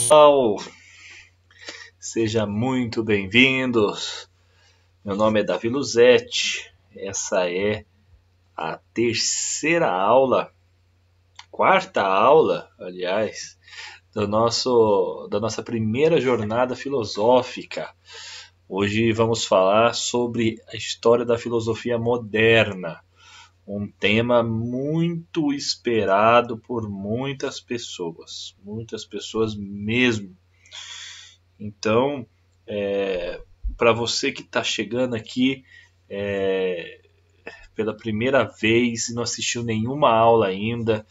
Pessoal, seja muito bem-vindos. Meu nome é Davi Luzetti. Essa é a terceira aula, quarta aula, aliás, da nossa primeira jornada filosófica. Hoje vamos falar sobre a história da filosofia moderna, um tema muito esperado por muitas pessoas mesmo. Então, para você que está chegando aqui pela primeira vez e não assistiu nenhuma aula ainda,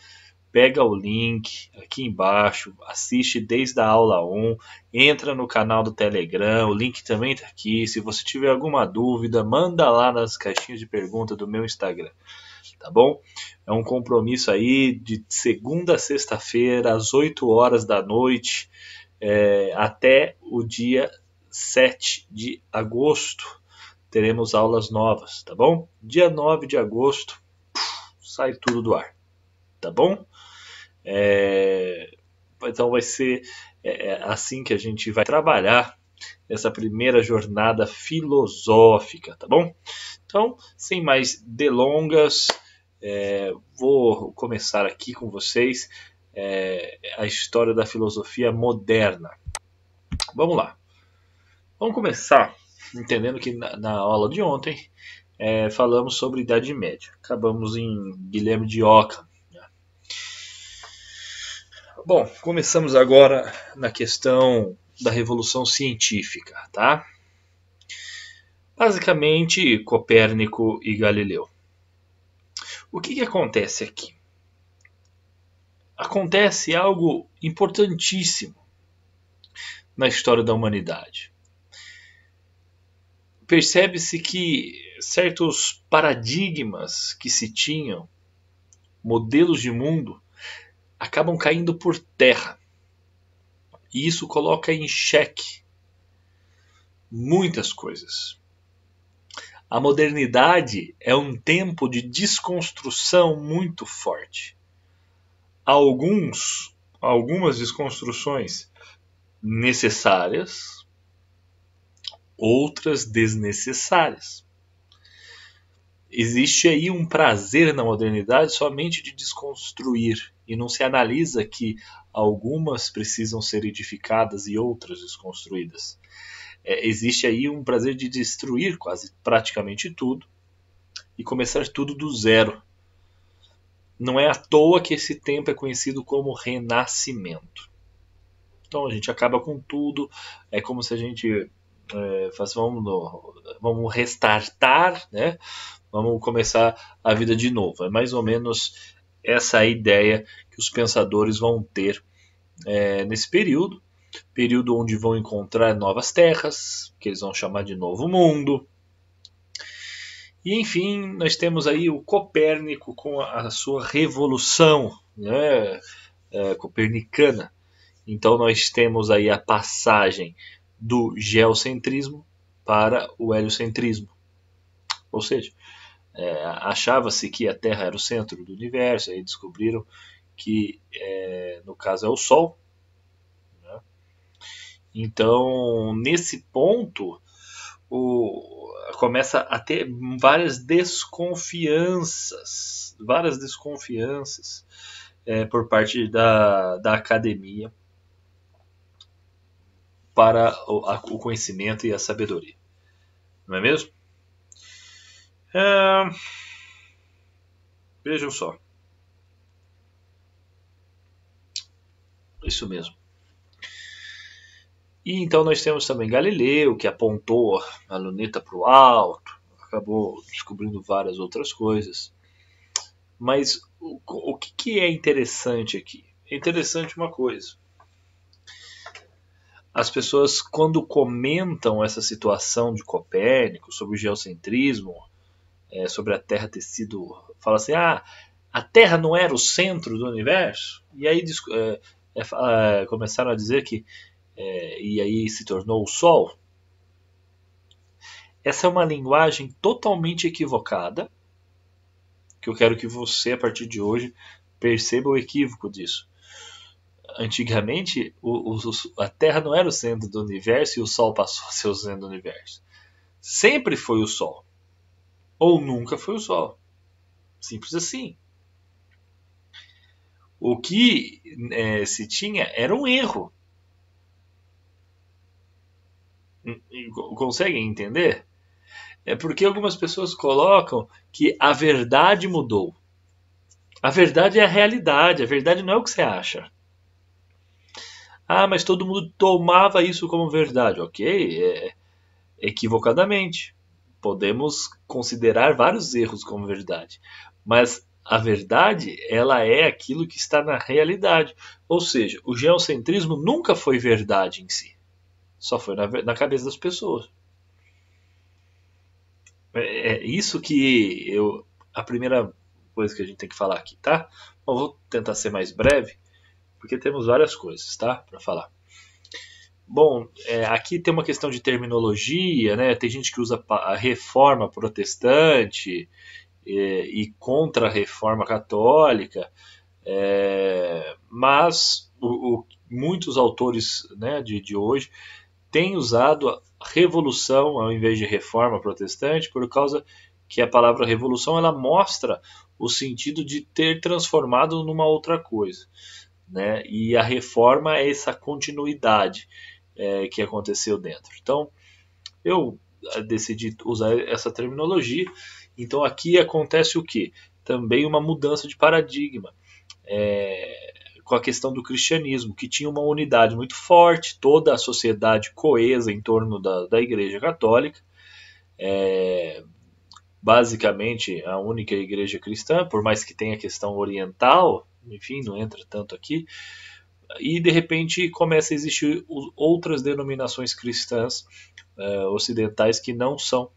pega o link aqui embaixo, assiste desde a aula 1, entra no canal do Telegram, o link também está aqui. Se você tiver alguma dúvida, manda lá nas caixinhas de pergunta do meu Instagram, tá bom? É um compromisso aí de segunda a sexta-feira, às 8 horas da noite, até o dia 7 de agosto. Teremos aulas novas, tá bom? Dia 9 de agosto, sai tudo do ar, tá bom? Então vai ser assim que a gente vai trabalhar essa primeira jornada filosófica, tá bom? Então, sem mais delongas, vou começar aqui com vocês a história da filosofia moderna. Vamos lá. Vamos começar entendendo que na aula de ontem falamos sobre Idade Média. Acabamos em Guilherme de Ockham. Bom, começamos agora na questão da Revolução Científica, tá? Basicamente, Copérnico e Galileu. O que acontece aqui? Acontece algo importantíssimo na história da humanidade. Percebe-se que certos paradigmas que se tinham, modelos de mundo, acabam caindo por terra. E isso coloca em xeque muitas coisas. A modernidade é um tempo de desconstrução muito forte. Algumas desconstruções necessárias, outras desnecessárias. Existe aí um prazer na modernidade somente de desconstruir, e não se analisa que algumas precisam ser edificadas e outras desconstruídas. Existe aí um prazer de destruir quase praticamente tudo e começar tudo do zero. Não é à toa que esse tempo é conhecido como renascimento. Então a gente acaba com tudo, é como se a gente vamos restartar, né? Vamos começar a vida de novo. É mais ou menos essa a ideia que os pensadores vão ter nesse período onde vão encontrar novas terras, que eles vão chamar de novo mundo. E enfim, nós temos aí o Copérnico com a sua revolução, né, copernicana. Então nós temos aí a passagem do geocentrismo para o heliocentrismo. Ou seja, achava-se que a Terra era o centro do universo, aí descobriram que no caso é o Sol. Né? Então, nesse ponto, começa a ter várias desconfianças por parte da academia para o conhecimento e a sabedoria. Não é mesmo? Vejam só. Isso mesmo. E então nós temos também Galileu, que apontou a luneta para o alto, acabou descobrindo várias outras coisas. Mas o que é interessante aqui? É interessante uma coisa. As pessoas, quando comentam essa situação de Copérnico, sobre o geocentrismo, sobre a Terra ter sido... Fala assim, a Terra não era o centro do universo? E aí começaram a dizer que... e aí se tornou o Sol. Essa é uma linguagem totalmente equivocada, que eu quero que você, a partir de hoje, perceba o equívoco disso. antigamente a Terra não era o centro do universo e o Sol passou a ser o centro do universo. Sempre foi o Sol. Ou nunca foi o Sol. Simples assim. O que se tinha era um erro. Conseguem entender? É porque algumas pessoas colocam que a verdade mudou. A verdade é a realidade. A verdade não é o que você acha. Ah, mas todo mundo tomava isso como verdade. Ok, equivocadamente. Podemos considerar vários erros como verdade. Mas a verdade, ela é aquilo que está na realidade. Ou seja, o geocentrismo nunca foi verdade em si. Só foi na cabeça das pessoas. É isso que a primeira coisa que a gente tem que falar aqui, tá? Bom, vou tentar ser mais breve, porque temos várias coisas, tá? Para falar. Bom, aqui tem uma questão de terminologia, né? Tem gente que usa a reforma protestante e contra a reforma católica, mas muitos autores, né, de hoje têm usado a revolução ao invés de reforma protestante, por causa que a palavra revolução ela mostra o sentido de ter transformado numa outra coisa, né? E a reforma é essa continuidade que aconteceu dentro. Então, eu decidi usar essa terminologia. Então, aqui acontece o quê? Também uma mudança de paradigma. Com a questão do cristianismo, que tinha uma unidade muito forte, toda a sociedade coesa em torno da Igreja Católica, basicamente a única igreja cristã, por mais que tenha a questão oriental, enfim, não entra tanto aqui, e de repente começa a existir outras denominações cristãs ocidentais que não são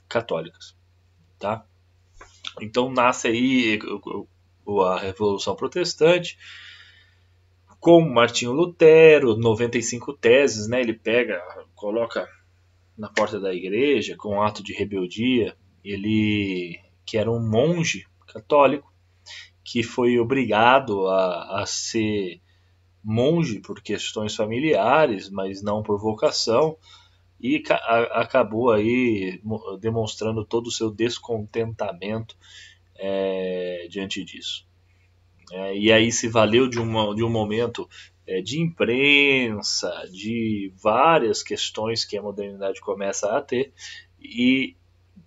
católicas, tá? Então nasce aí a Revolução Protestante, com Martinho Lutero, 95 teses, né? Ele coloca na porta da igreja com um ato de rebeldia. Ele, que era um monge católico, que foi obrigado a ser monge por questões familiares, mas não por vocação, e acabou aí demonstrando todo o seu descontentamento diante disso. E aí se valeu de um momento de imprensa, de várias questões que a modernidade começa a ter, e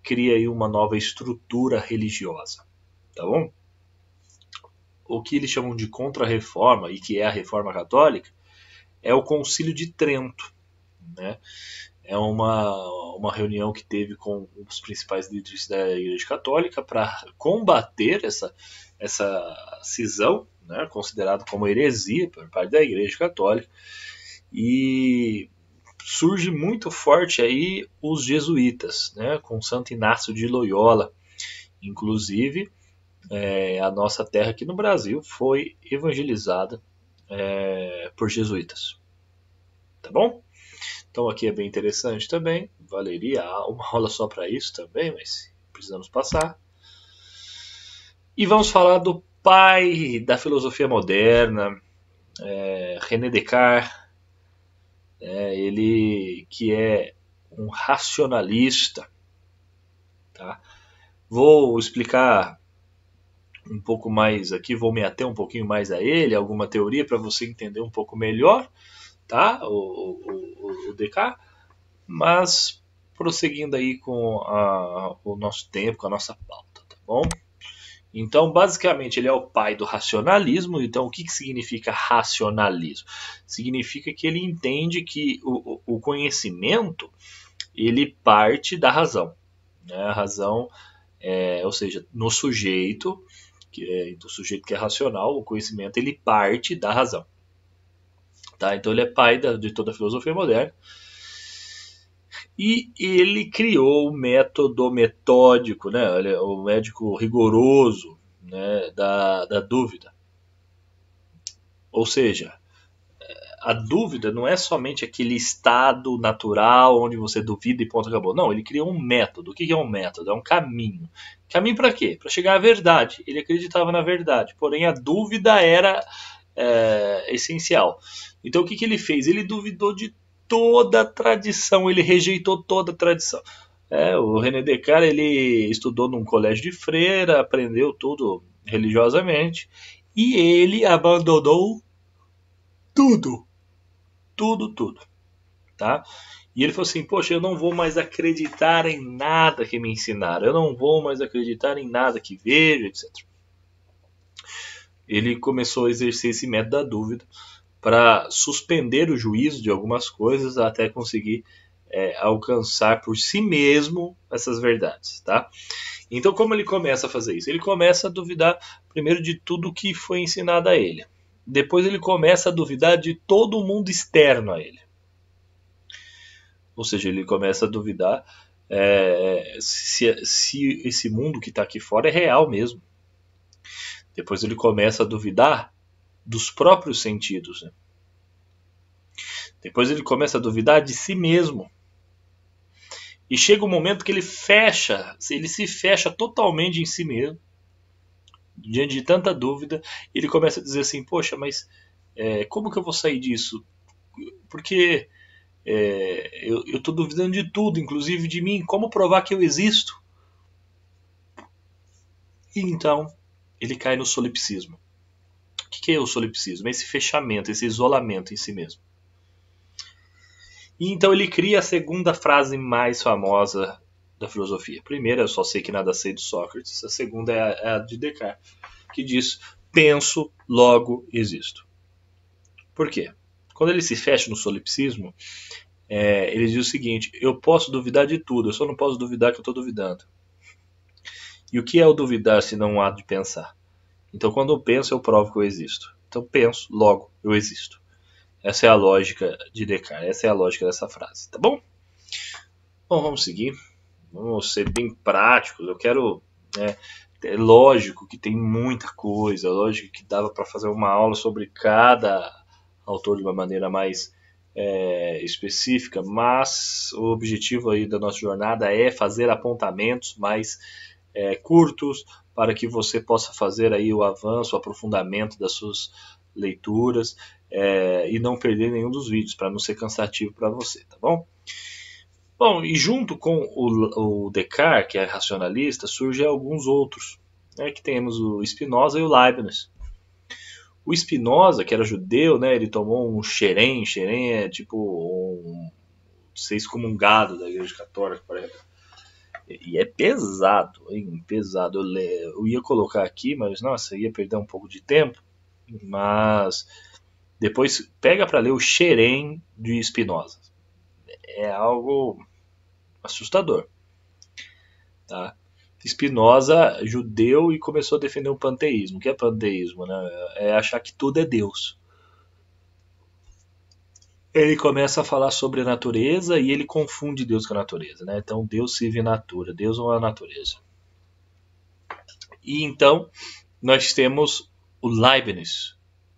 cria aí uma nova estrutura religiosa, tá bom? O que eles chamam de contra-reforma, e que é a reforma católica, é o Concílio de Trento, né? É uma reunião que teve com os principais líderes da Igreja Católica para combater essa cisão, né, considerado como heresia por parte da Igreja Católica, e surge muito forte aí os jesuítas, né, com Santo Inácio de Loyola. Inclusive, a nossa terra aqui no Brasil foi evangelizada por jesuítas. Tá bom? Então aqui é bem interessante também, valeria uma aula só para isso também, mas precisamos passar. E vamos falar do pai da filosofia moderna, René Descartes, ele que é um racionalista. Tá? Vou explicar um pouco mais aqui, vou me ater um pouquinho mais a ele, alguma teoria para você entender um pouco melhor, tá? O Descartes, mas prosseguindo aí com o nosso tempo, com a nossa pauta, tá bom? Então, basicamente, ele é o pai do racionalismo. Então, o que significa racionalismo? Significa que ele entende que o conhecimento ele parte da razão, né? A razão, ou seja, no sujeito, do sujeito que é racional, o conhecimento ele parte da razão. Tá? Então, ele é pai de toda a filosofia moderna. E ele criou o método metódico, né? O médico rigoroso, né? da dúvida. Ou seja, a dúvida não é somente aquele estado natural onde você duvida e ponto, acabou. Não, ele criou um método. O que é um método? É um caminho. Caminho para quê? Para chegar à verdade. Ele acreditava na verdade. Porém, a dúvida era essencial. Então o que ele fez? Ele duvidou de toda a tradição, ele rejeitou toda a tradição. O René Descartes ele estudou num colégio de freira, aprendeu tudo religiosamente e ele abandonou tudo, tudo, tá? E ele falou assim, poxa, eu não vou mais acreditar em nada que me ensinaram, eu não vou mais acreditar em nada que vejo, etc. Ele começou a exercer esse método da dúvida para suspender o juízo de algumas coisas até conseguir alcançar por si mesmo essas verdades, tá? Então, como ele começa a fazer isso? Ele começa a duvidar primeiro de tudo que foi ensinado a ele. Depois ele começa a duvidar de todo o mundo externo a ele. Ou seja, ele começa a duvidar se esse mundo que está aqui fora é real mesmo. Depois ele começa a duvidar dos próprios sentidos. Né? Depois ele começa a duvidar de si mesmo. E chega um momento que ele se fecha totalmente em si mesmo. Diante de tanta dúvida, ele começa a dizer assim, poxa, mas como que eu vou sair disso? Porque eu estou duvidando de tudo, inclusive de mim. Como provar que eu existo? E então, ele cai no solipsismo. O que é o solipsismo? É esse fechamento, esse isolamento em si mesmo. E então ele cria a segunda frase mais famosa da filosofia. A primeira, eu só sei que nada sei de Sócrates. A segunda é a de Descartes, que diz, penso, logo existo. Por quê? Quando ele se fecha no solipsismo, ele diz o seguinte, eu posso duvidar de tudo, eu só não posso duvidar que eu estou duvidando. E o que é o duvidar se não um ato de pensar? Então quando eu penso, eu provo que eu existo. Então penso, logo eu existo. Essa é a lógica de Descartes, essa é a lógica dessa frase, tá bom? Bom, vamos seguir. Vamos ser bem práticos. Eu quero... é lógico que tem muita coisa, lógico que dava para fazer uma aula sobre cada autor de uma maneira mais específica, mas o objetivo aí da nossa jornada é fazer apontamentos mais curtos para que você possa fazer aí o avanço, o aprofundamento das suas leituras e não perder nenhum dos vídeos, para não ser cansativo para você, tá bom? Bom, e junto com o Descartes, que é racionalista, surgem alguns outros, né, que temos o Spinoza e o Leibniz. O Spinoza, que era judeu, né, ele tomou um xerém é tipo ser excomungado da Igreja Católica, por exemplo. E é pesado, hein? Pesado. Eu ia colocar aqui, mas nossa, ia perder um pouco de tempo. Mas depois pega para ler o xerém de Spinoza. É algo assustador. Tá? Spinoza, judeu, e começou a defender o panteísmo. O que é panteísmo? Né? É achar que tudo é Deus. Ele começa a falar sobre a natureza e ele confunde Deus com a natureza. Né? Então, Deus se vê natura, Deus é a natureza. E então, nós temos o Leibniz,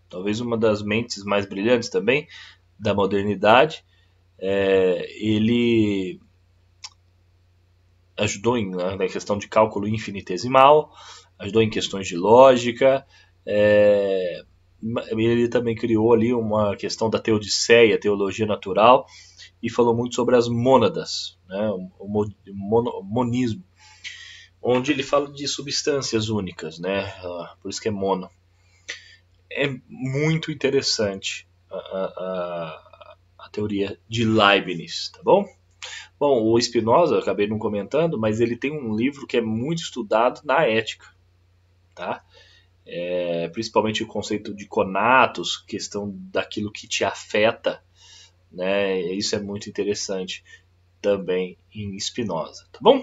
talvez uma das mentes mais brilhantes também da modernidade. Ele ajudou na questão de cálculo infinitesimal, ajudou em questões de lógica, ele também criou ali uma questão da teodiceia, teologia natural, e falou muito sobre as mônadas, né, o monismo, onde ele fala de substâncias únicas, né, por isso que é mono. É muito interessante a teoria de Leibniz, tá bom? Bom, o Spinoza, eu acabei não comentando, mas ele tem um livro que é muito estudado na ética, tá? Principalmente o conceito de conatos, questão daquilo que te afeta, né? Isso é muito interessante também em Spinoza, tá bom?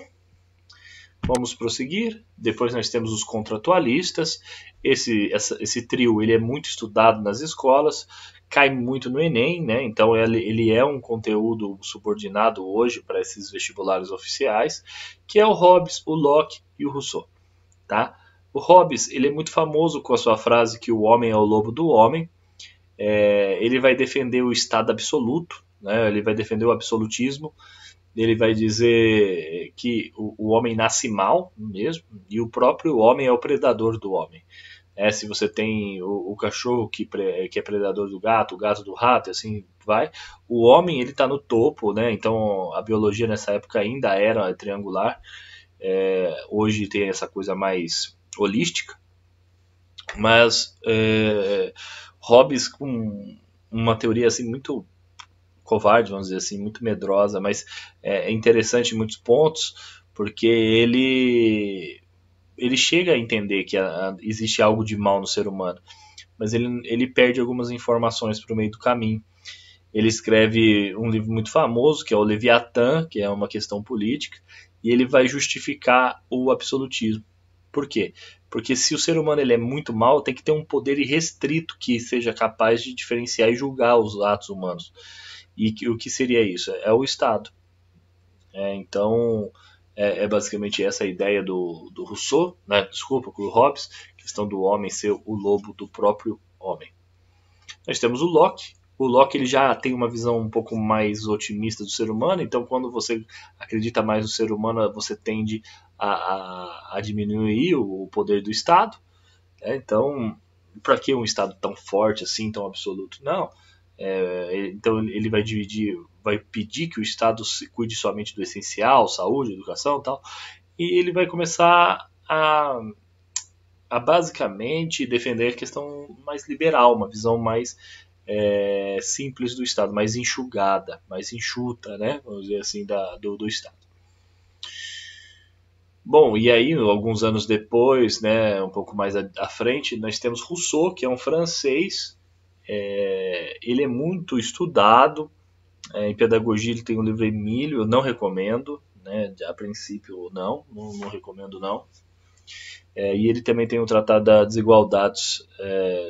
Vamos prosseguir. Depois nós temos os contratualistas. Esse trio ele é muito estudado nas escolas, cai muito no Enem, né? Então ele é um conteúdo subordinado hoje para esses vestibulares oficiais, que é o Hobbes, o Locke e o Rousseau, tá? O Hobbes ele é muito famoso com a sua frase que o homem é o lobo do homem. Ele vai defender o estado absoluto, né? Ele vai defender o absolutismo. Ele vai dizer que o homem nasce mal mesmo, e o próprio homem é o predador do homem. Se você tem o cachorro que é predador do gato, o gato do rato, e assim vai. O homem, ele está no topo, né? Então a biologia nessa época ainda era triangular. Hoje tem essa coisa mais holística, mas Hobbes, com uma teoria assim muito covarde, vamos dizer assim, muito medrosa, mas é interessante em muitos pontos, porque ele chega a entender que existe algo de mal no ser humano, mas ele perde algumas informações para o meio do caminho. Ele escreve um livro muito famoso, que é o Leviatã, que é uma questão política, e ele vai justificar o absolutismo. Por quê? Porque se o ser humano ele é muito mal, tem que ter um poder irrestrito que seja capaz de diferenciar e julgar os atos humanos. E o que seria isso? É o Estado. Então, basicamente essa a ideia do Rousseau, né? Desculpa, do Hobbes, questão do homem ser o lobo do próprio homem. Nós temos o Locke. O Locke ele já tem uma visão um pouco mais otimista do ser humano, então quando você acredita mais no ser humano, você tende a diminuir o poder do Estado. Então, para que um Estado tão forte assim, tão absoluto? Não. Então ele vai pedir que o Estado se cuide somente do essencial, saúde, educação e tal, e ele vai começar a basicamente defender a questão mais liberal, uma visão mais simples do Estado, mais enxugada, mais enxuta, né? Vamos dizer assim, do Estado. Bom, e aí, alguns anos depois, né, um pouco mais à frente, nós temos Rousseau, que é um francês. Ele é muito estudado. Em pedagogia ele tem um livro Emílio, eu não recomendo, né, a princípio não recomendo não. E ele também tem um tratado das desigualdades,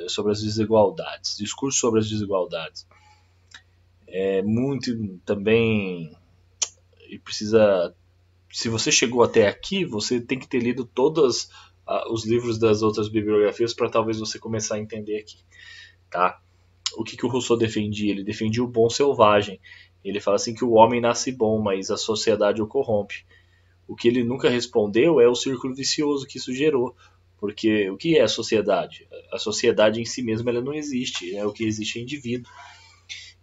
sobre as desigualdades, discurso sobre as desigualdades. Muito também precisa. Se você chegou até aqui, você tem que ter lido todos os livros das outras bibliografias para talvez você começar a entender aqui, tá? O que o Rousseau defendia? Ele defendia o bom selvagem. Ele fala assim que o homem nasce bom, mas a sociedade o corrompe. O que ele nunca respondeu é o círculo vicioso que isso gerou. Porque o que é a sociedade? A sociedade em si mesma ela não existe, o que existe é indivíduo.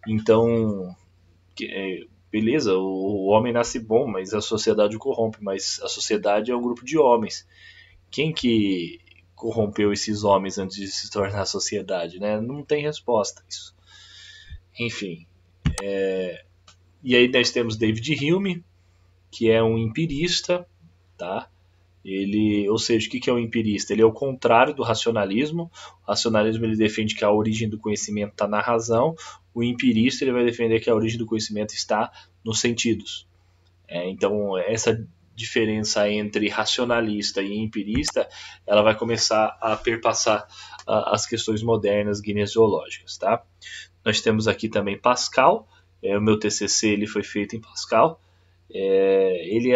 Então, beleza, o homem nasce bom, mas a sociedade o corrompe, mas a sociedade é um grupo de homens. Quem que corrompeu esses homens antes de se tornar a sociedade, né? Não tem resposta a isso. Enfim. E aí nós temos David Hume, que é um empirista, tá? Ou seja, o que é um empirista? Ele é o contrário do racionalismo. O racionalismo ele defende que a origem do conhecimento está na razão. O empirista ele vai defender que a origem do conhecimento está nos sentidos. Então essa diferença entre racionalista e empirista, ela vai começar a perpassar as questões modernas guinesiológicas, tá? Nós temos aqui também Pascal. O meu TCC ele foi feito em Pascal. Ele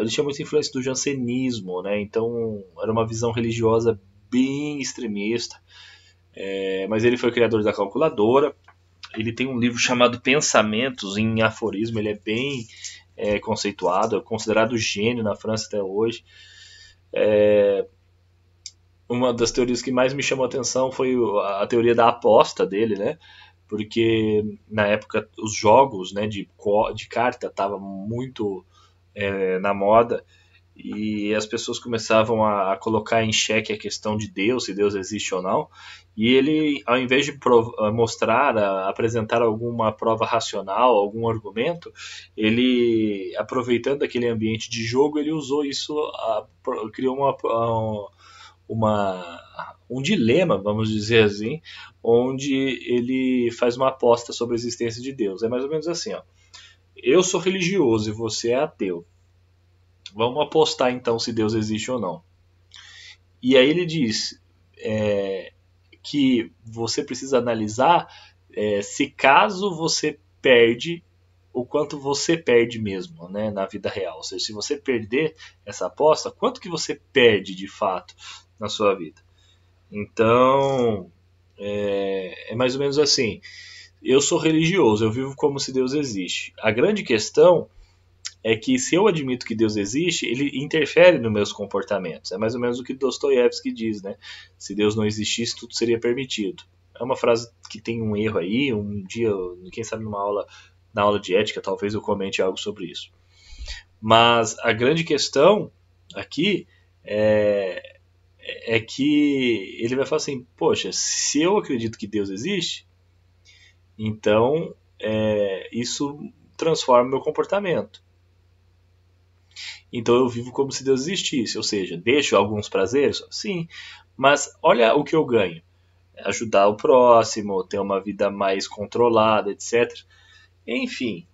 tinha muita influência do jansenismo, né? Então era uma visão religiosa bem extremista, mas ele foi criador da calculadora. Ele tem um livro chamado Pensamentos em Aforismo, ele é bem conceituado, é considerado gênio na França até hoje. Uma das teorias que mais me chamou a atenção foi a teoria da aposta dele, né? Porque na época os jogos, né, de carta estavam muito na moda e as pessoas começavam a colocar em xeque a questão de Deus, se Deus existe ou não, e ele, ao invés de apresentar alguma prova racional, algum argumento, ele, aproveitando aquele ambiente de jogo, ele usou isso, criou um dilema, vamos dizer assim, onde ele faz uma aposta sobre a existência de Deus. É mais ou menos assim, ó. Eu sou religioso e você é ateu. Vamos apostar então se Deus existe ou não. E aí ele diz que você precisa analisar se caso você perde, o quanto você perde mesmo, né, na vida real. Ou seja, se você perder essa aposta, quanto que você perde de fato na sua vida. Então, é mais ou menos assim. Eu sou religioso, eu vivo como se Deus existe. A grande questão é que se eu admito que Deus existe, ele interfere nos meus comportamentos. É mais ou menos o que Dostoiévski diz, né? Se Deus não existisse, tudo seria permitido. É uma frase que tem um erro aí. Um dia, quem sabe na aula de ética, talvez eu comente algo sobre isso. Mas a grande questão aqui é que ele vai falar assim, poxa, se eu acredito que Deus existe, então isso transforma meu comportamento. Então eu vivo como se Deus existisse, ou seja, deixo alguns prazeres? Sim, mas olha o que eu ganho. Ajudar o próximo, ter uma vida mais controlada, etc. Enfim,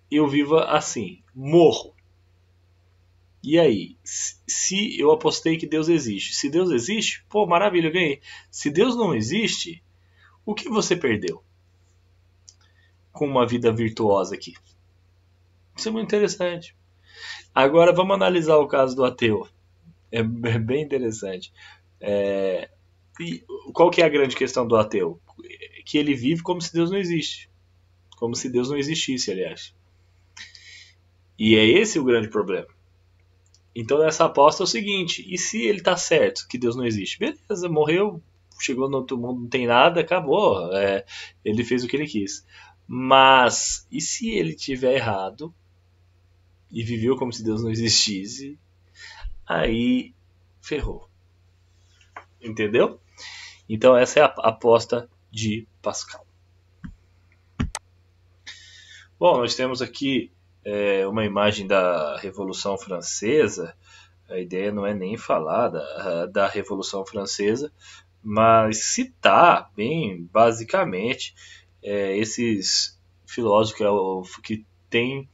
eu vivo assim, morro. E aí, se eu apostei que Deus existe, se Deus existe, pô, maravilha, eu ganhei. Se Deus não existe, o que você perdeu com uma vida virtuosa aqui? Isso é muito interessante. Agora vamos analisar o caso do ateu. É bem interessante. E qual que é a grande questão do ateu? Que ele vive como se Deus não existe. Como se Deus não existisse, aliás. E é esse o grande problema. Então nessa aposta é o seguinte, e se ele tá certo que Deus não existe? Beleza, morreu, chegou no outro mundo, não tem nada, acabou. Ele fez o que ele quis. Mas, e se ele tiver errado e viveu como se Deus não existisse? Aí ferrou. Entendeu? Então essa é a aposta de Pascal. Bom, nós temos aqui uma imagem da Revolução Francesa. A ideia não é nem falar da Revolução Francesa, mas citar bem basicamente esses filósofos que têm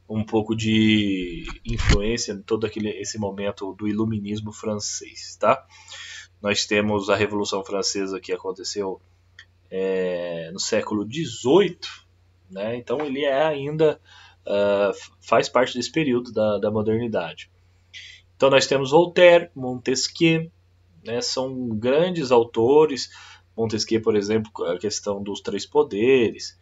um pouco de influência em todo esse momento do iluminismo francês, tá? Nós temos a Revolução Francesa que aconteceu no século XVIII, né? Então ele ainda faz parte desse período da modernidade. Então nós temos Voltaire, Montesquieu, né? São grandes autores. Montesquieu, por exemplo, a questão dos três poderes.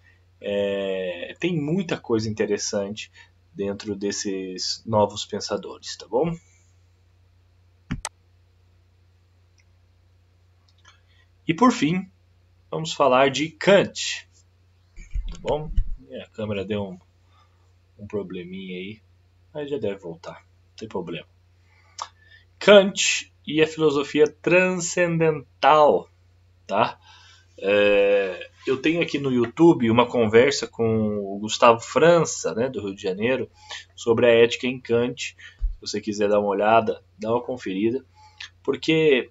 Tem muita coisa interessante dentro desses novos pensadores, tá bom? E por fim, vamos falar de Kant, tá bom? A câmera deu um probleminha aí, mas já deve voltar, não tem problema. Kant e a filosofia transcendental, tá? Eu tenho aqui no YouTube uma conversa com o Gustavo França, né, do Rio de Janeiro, sobre a ética em Kant. Se você quiser dar uma olhada, dá uma conferida, porque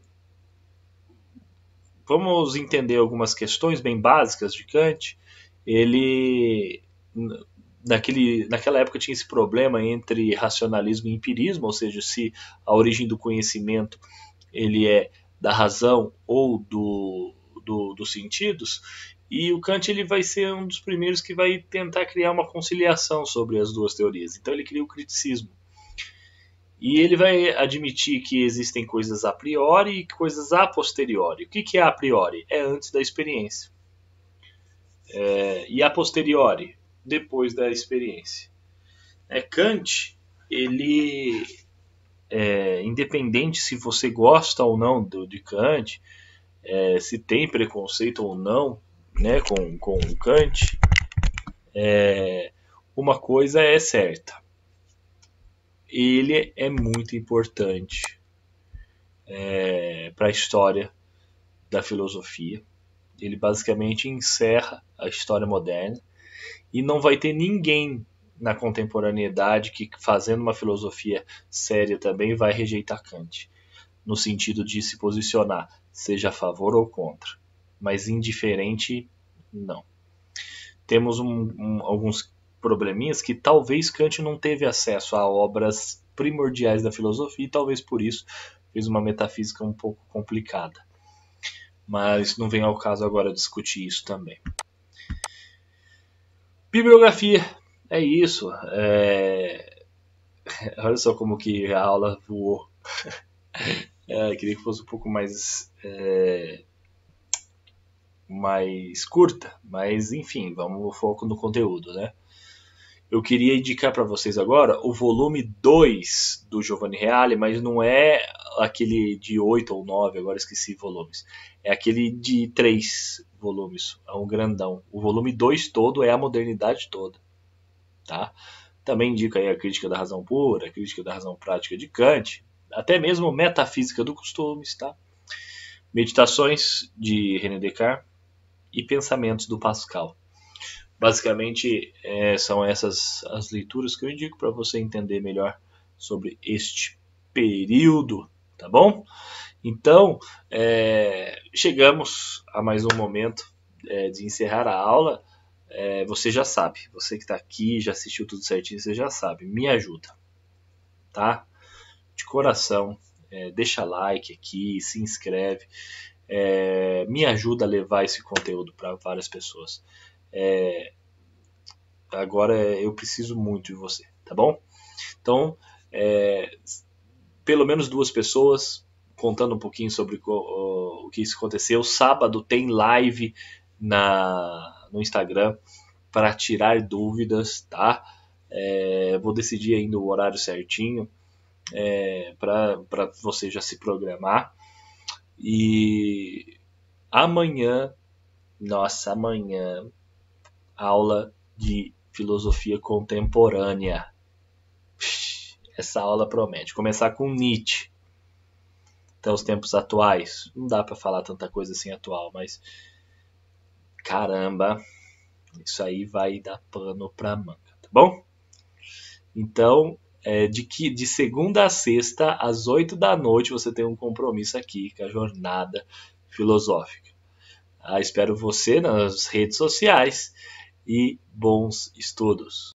vamos entender algumas questões bem básicas de Kant. Ele, naquela época, tinha esse problema entre racionalismo e empirismo, ou seja, se a origem do conhecimento ele é da razão ou dos sentidos. E o Kant ele vai ser um dos primeiros que vai tentar criar uma conciliação sobre as duas teorias. Então ele cria o criticismo. E ele vai admitir que existem coisas a priori e coisas a posteriori. O que é a priori? É antes da experiência. E a posteriori? Depois da experiência. Kant, ele, independente se você gosta ou não de Kant, se tem preconceito ou não, né, com o Kant, uma coisa é certa. Ele é muito importante para a história da filosofia. Ele basicamente encerra a história moderna e não vai ter ninguém na contemporaneidade que, fazendo uma filosofia séria também, vai rejeitar Kant, no sentido de se posicionar, seja a favor ou contra, mas indiferente, não. Temos alguns probleminhas que talvez Kant não teve acesso a obras primordiais da filosofia e talvez por isso fez uma metafísica um pouco complicada. Mas não vem ao caso agora discutir isso também. Bibliografia, é isso. Olha só como que a aula voou. Queria que fosse um pouco mais curta, mas enfim, vamos no foco no conteúdo, né? eu queria indicar para vocês agora o volume 2 do Giovanni Reale, mas não é aquele de 8 ou 9, agora esqueci volumes. É aquele de 3 volumes, é um grandão. O volume 2 todo é a modernidade toda, tá? Também indica aí a Crítica da Razão Pura, a Crítica da Razão Prática de Kant, até mesmo Metafísica do Costumes, tá? Meditações de René Descartes e Pensamentos do Pascal. Basicamente, são essas as leituras que eu indico para você entender melhor sobre este período, tá bom? Então, chegamos a mais um momento de encerrar a aula. Você já sabe, você que está aqui, já assistiu tudo certinho, você já sabe, me ajuda, tá? De coração, deixa like aqui, se inscreve, me ajuda a levar esse conteúdo para várias pessoas. Agora eu preciso muito de você, tá bom? Então, pelo menos 2 pessoas contando um pouquinho sobre o que isso aconteceu. Sábado tem live no Instagram para tirar dúvidas, tá? Vou decidir ainda o horário certinho para você já se programar. E amanhã, aula de filosofia contemporânea. Essa aula promete. Começar com Nietzsche. Até os tempos atuais. Não dá para falar tanta coisa assim atual, mas caramba, isso aí vai dar pano pra manga, tá bom? Então, de segunda a sexta, às 8 da noite, você tem um compromisso aqui com a jornada filosófica. Espero você nas redes sociais e bons estudos.